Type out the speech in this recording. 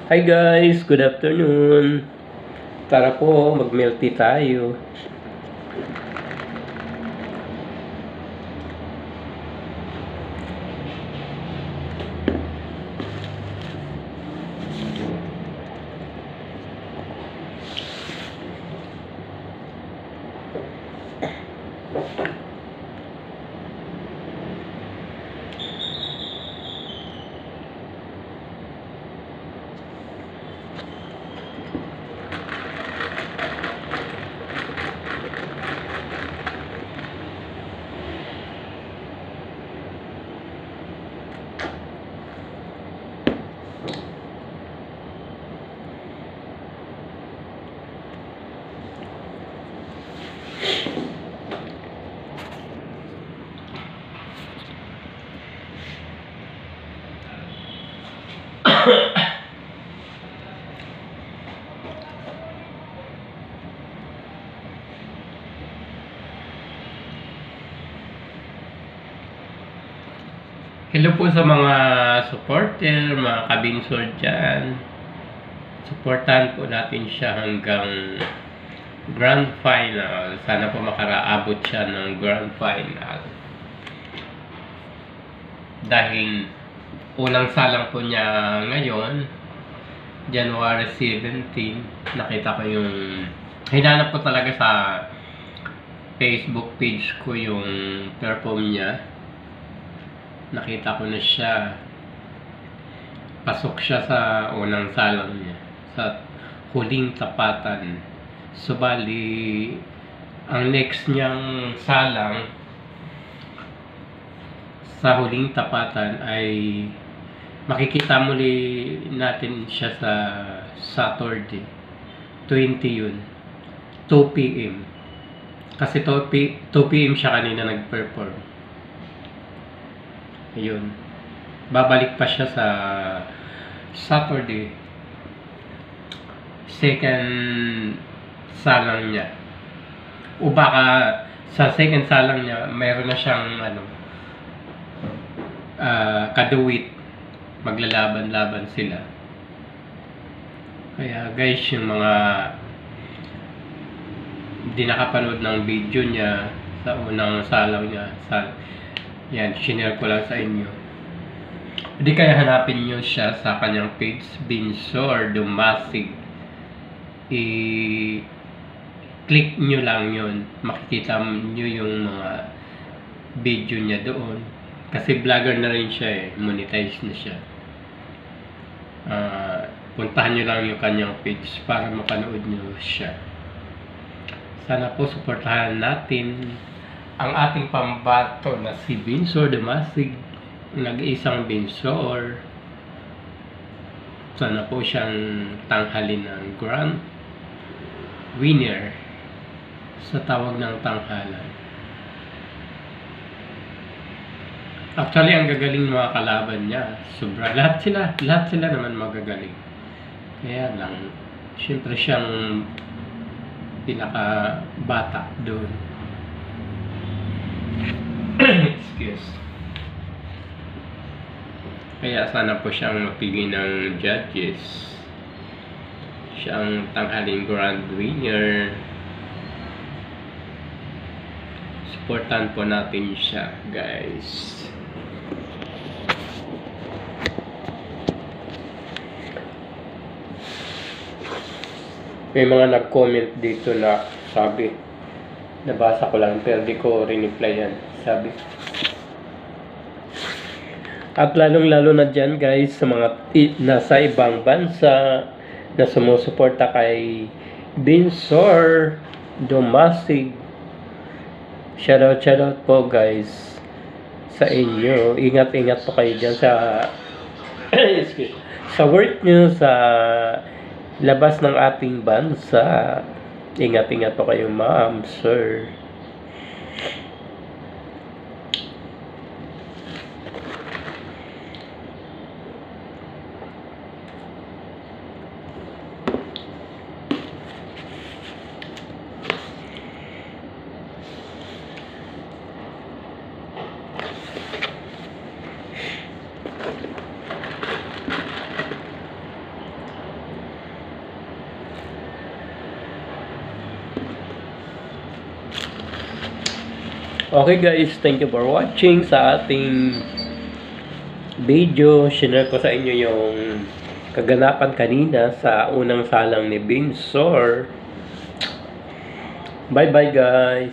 Hi guys, good afternoon. Tara po, mag-milk tea tayo. Hello po sa mga supporter, mga kabinsor dyan. Supportahan po natin siya hanggang Grand Final. Sana po makaraabot siya ng Grand Final. Dahil unang salang po niya ngayon, January 17, nakita ko yung hinanap ko talaga sa Facebook page ko yung perform niya. Nakita ko na siya. Pasok siya sa unang salang niya, sa huling tapatan. So bali, ang next niyang salang sa huling tapatan ay makikita muli natin siya sa Saturday 20 yun, 2 p.m. kasi 2 p.m. siya kanina nag-perform. Ayun, babalik pa siya sa Saturday, second salang niya, o baka sa second salang niya mayroon na siyang kaduwit, maglalaban-laban sila. Kaya guys, yung mga hindi nakapanood ng video niya sa unang salang niya, yan, shinare ko lang sa inyo. Hindi kaya hanapin nyo siya sa kanyang page, Binsor Dumasig. I-click nyo lang yun. Makikita nyo yung mga video niya doon. Kasi vlogger na rin siya eh. Monetize na siya. Puntahan nyo lang yung kanyang page para mapanood nyo siya. Sana po supportahan natin ang ating pambato na si Binsor Dumasig, nag-iisang Binsor. Sana po siyang tanghalin ng grand winner sa tawag ng tanghalan. Actually, ang gagaling mga kalaban niya. Sobra. Lahat sila naman magagaling. Kaya lang, syempre siyang pinaka-bata doon. Excuse. Kaya sana po siyang mapili ng judges. Siyang tanghaling grand winner. Supportan po natin siya, guys. May mga nag-comment dito na sabi, nabasa ko lang pero di ko rin-replyan. Sabi, at lalong-lalo na dyan guys, sa mga nasa ibang bansa na sumusuporta kay Binsor Dumasig, shoutout po guys sa inyo. Ingat-ingat po kayo dyan sa sa work nyo, sa labas ng ating bansa. Ingat-ingat po kayo, ma'am, sir. Okay guys, thank you for watching sa ating video. Share ko sa inyo yung kaganapan kanina sa unang salang ni Binsor. Bye bye guys.